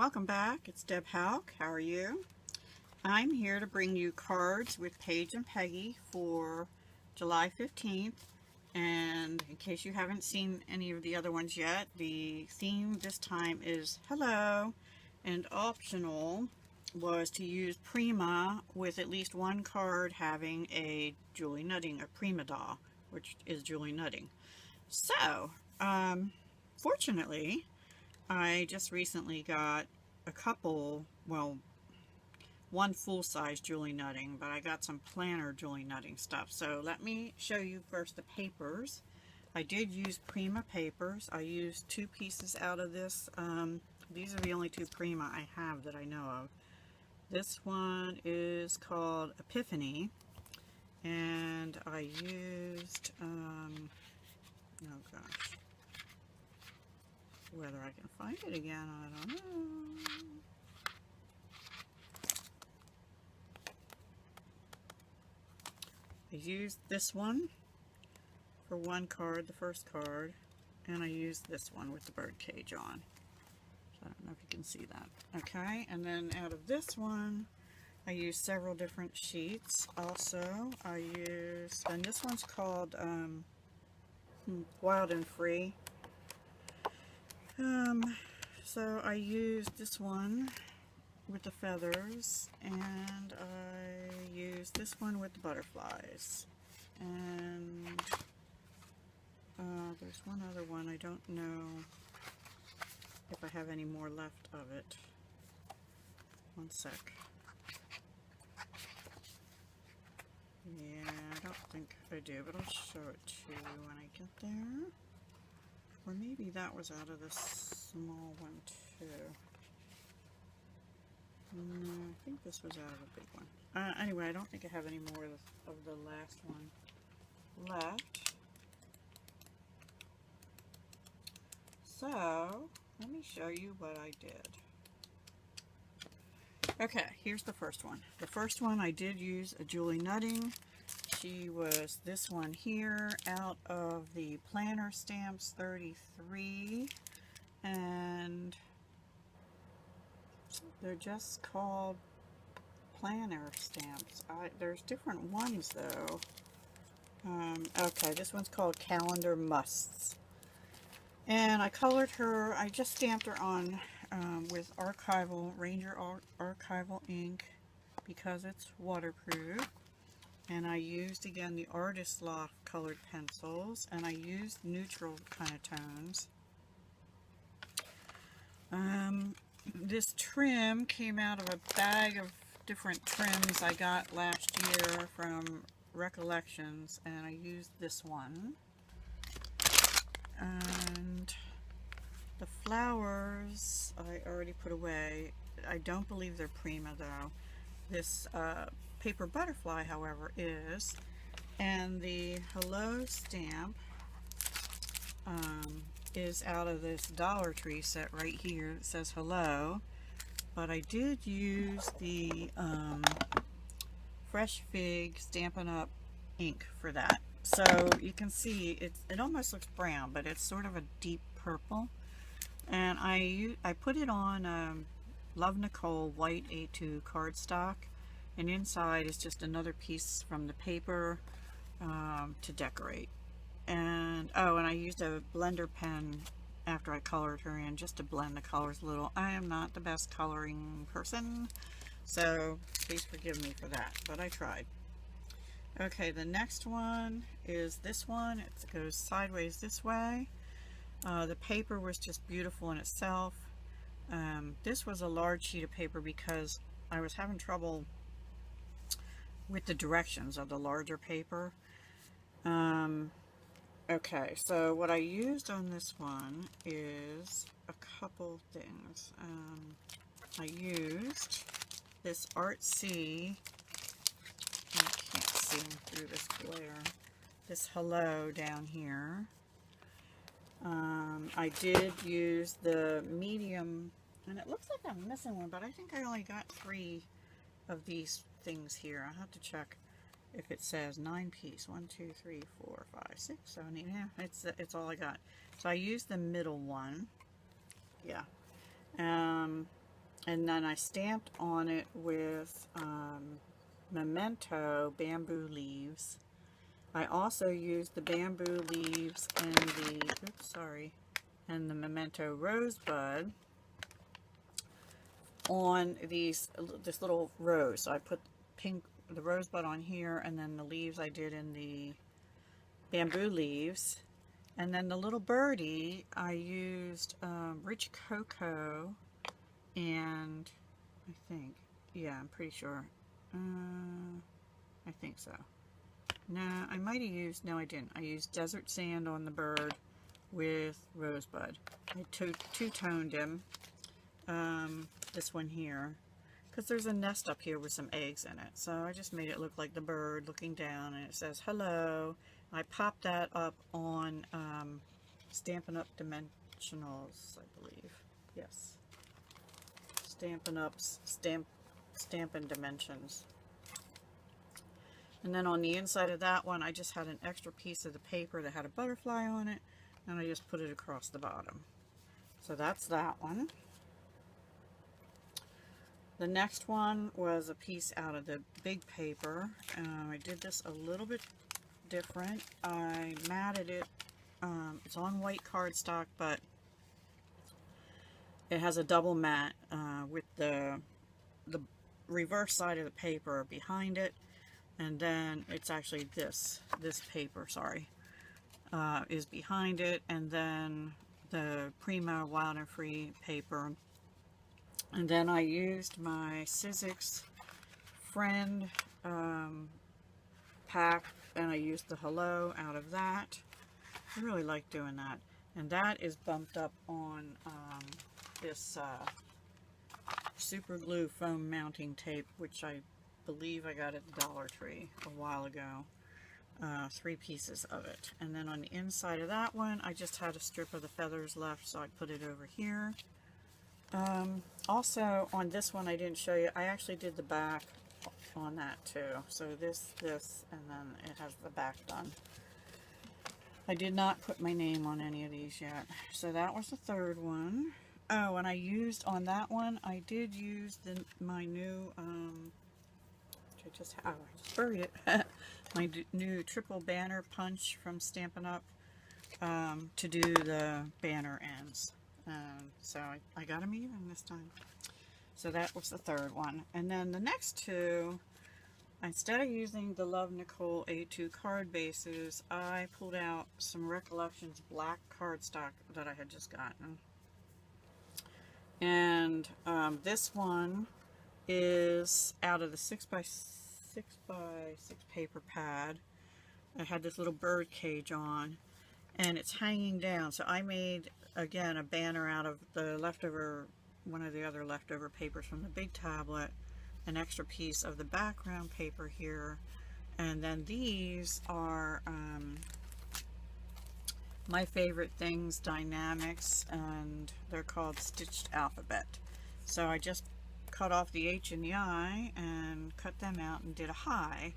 Welcome back. It's Deb Houck. How are you? I'm here to bring you cards with Paige and Peggy for July 15th. And in case you haven't seen any of the other ones yet, the theme this time is hello. And optional was to use Prima with at least one card having a Julie Nutting, a Prima doll, which is Julie Nutting. So, fortunately, I just recently got a couple, well, one full-size Julie Nutting, but I got some planner Julie Nutting stuff. So let me show you first the papers. I did use Prima papers. I used 2 pieces out of this. These are the only 2 Prima I have that I know of. This one is called Epiphany, and I used, oh gosh, whether I can find it again, I don't know. I used this one for one card, the first card, and I used this one with the bird cage on. So I don't know if you can see that. Okay, and then out of this one, I used several different sheets. Also, I used, and this one's called Wild and Free. So I used this one with the feathers, and I used this one with the butterflies, and there's one other one. I don't know if I have any more left of it. One sec. Yeah, I don't think I do, but I'll show it to you when I get there. Or maybe that was out of the small one too. No, I think this was out of the big one. Anyway, I don't think I have any more of the last one left. So, let me show you what I did. Okay, here's the first one. The first one I did use a Julie Nutting. She was this one here out of the Planner Stamps 33, and they're just called planner stamps. There's different ones though. Okay, this one's called Calendar Musts, and I colored her. I just stamped her on with Ranger Archival ink because it's waterproof. And I used, again, the Artist Loft colored pencils, and I used neutral kind of tones. This trim came out of a bag of different trims I got last year from Recollections, and I used this one. And the flowers I already put away. I don't believe they're Prima though. This paper butterfly, however, is, and the hello stamp is out of this Dollar Tree set right here. It says hello, but I did use the Fresh Fig Stampin' Up ink for that. So you can see it almost looks brown, but it's sort of a deep purple. And I put it on Love Nicole white A2 cardstock. And inside is just another piece from the paper to decorate. And oh, and I used a blender pen after I colored her in just to blend the colors a little. I am not the best coloring person, so please forgive me for that, but I tried. Okay, the next one is this one. It goes sideways this way. The paper was just beautiful in itself. This was a large sheet of paper because I was having trouble with the directions of the larger paper. Okay, so what I used on this one is a couple things. I used this Artsy, I can't see through this glare, this hello down here. I did use the medium, and it looks like I'm missing one, but I think I only got 3 of these things here. I'll have to check if it says 9-piece. 1, 2, 3, 4, 5, 6, 7, 8. Yeah, it's all I got. So I used the middle one. Yeah. and then I stamped on it with Memento bamboo leaves. I also used the bamboo leaves and the Memento rosebud on this little rose. So I put the rosebud on here, and then the leaves I did in the bamboo leaves. And then the little birdie, I used rich cocoa and I'm pretty sure. I think so. No, I might have used, no I didn't. I used desert sand on the bird with rosebud. I two-toned him, this one here, because there's a nest up here with some eggs in it. So I just made it look like the bird looking down, and it says hello. I popped that up on Stampin' Up Dimensionals, I believe. Yes. Stampin' Up's Stampin' Dimensions. And then on the inside of that one, I just had an extra piece of the paper that had a butterfly on it, and I just put it across the bottom. So that's that one. The next one was a piece out of the big paper. I did this a little bit different. I matted it. It's on white cardstock, but it has a double mat with the reverse side of the paper behind it, and then it's actually this paper, sorry, is behind it, and then the Prima Wild and Free paper. And then I used my Sizzix Friend pack, and I used the hello out of that. I really like doing that. And that is bumped up on this super glue foam mounting tape, which I believe I got at the Dollar Tree a while ago. 3 pieces of it. And then on the inside of that one, I just had a strip of the feathers left, so I put it over here. Also on this one I didn't show you, I actually did the back on that too. So this, and then it has the back done. I did not put my name on any of these yet. So that was the third one. Oh, and I used on that one, I did use my new, I just buried it, my new triple banner punch from Stampin' Up to do the banner ends. So I got them even this time. So that was the third one. And then the next two, instead of using the Love Nicole A2 card bases, I pulled out some Recollections black cardstock that I had just gotten. And this one is out of the 6x6x6 paper pad. I had this little bird cage on, and it's hanging down. So I made, again, a banner out of the leftover, one of the other leftover papers from the big tablet, an extra piece of the background paper here, and then these are My Favorite Things Dynamics, and they're called Stitched Alphabet. So I just cut off the H and the I and cut them out and did a high,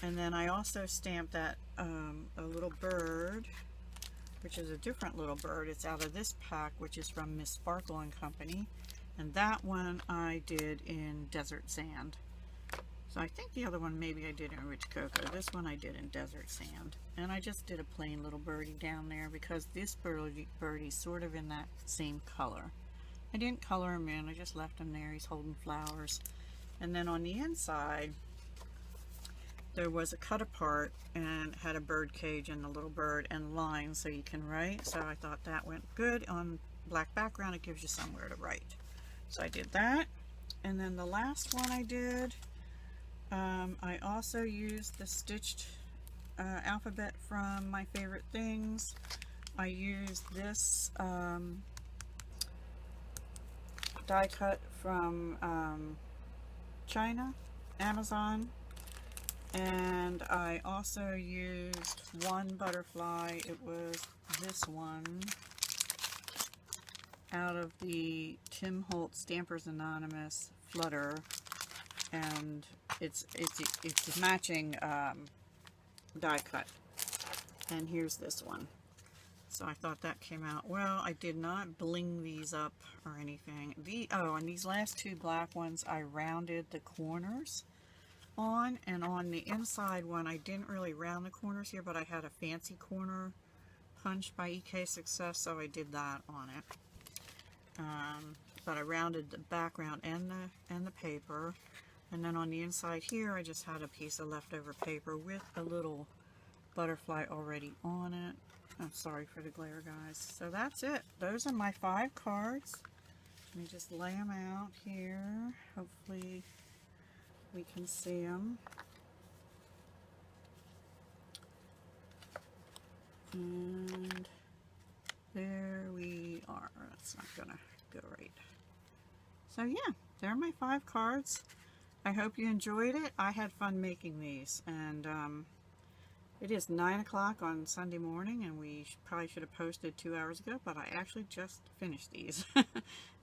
and then I also stamped that a little bird, which is a different little bird. It's out of this pack, which is from Miss Sparkle and Company, and that one I did in Desert Sand. So I think the other one maybe I did in Rich Cocoa. This one I did in Desert Sand, and I just did a plain little birdie down there because this birdie's sort of in that same color. I didn't color him in, I just left him there. He's holding flowers. And then on the inside there was a cut apart and had a bird cage and a little bird and lines so you can write. So I thought that went good on black background. It gives you somewhere to write. So I did that. And then the last one I did, I also used the stitched alphabet from My Favorite Things. I used this die cut from China, Amazon, and I also used one butterfly. It was this one out of the Tim Holtz Stampers Anonymous Flutter, and it's matching die cut. And here's this one. So I thought that came out well. I did not bling these up or anything. And these last two black ones, I rounded the corners on, and on the inside one, I didn't really round the corners here, but I had a fancy corner punch by EK Success, so I did that on it. But I rounded the background and the paper, and then on the inside here, I just had a piece of leftover paper with a little butterfly already on it. I'm sorry for the glare, guys. So that's it. Those are my 5 cards. Let me just lay them out here. Hopefully we can see them. And there we are. That's not gonna go right. So yeah, there are my 5 cards. I hope you enjoyed it. I had fun making these, and it is 9 o'clock on Sunday morning, and we probably should have posted 2 hours ago, but I actually just finished these.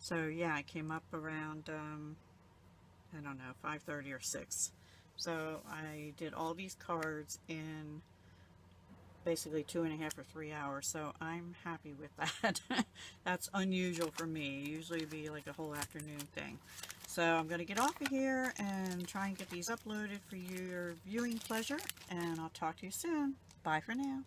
So yeah, I came up around, I don't know, 5:30 or 6. So I did all these cards in basically 2.5 or 3 hours, so I'm happy with that. That's unusual for me. Usually it'd be like a whole afternoon thing. So I'm going to get off of here and try and get these uploaded for your viewing pleasure, and I'll talk to you soon. Bye for now.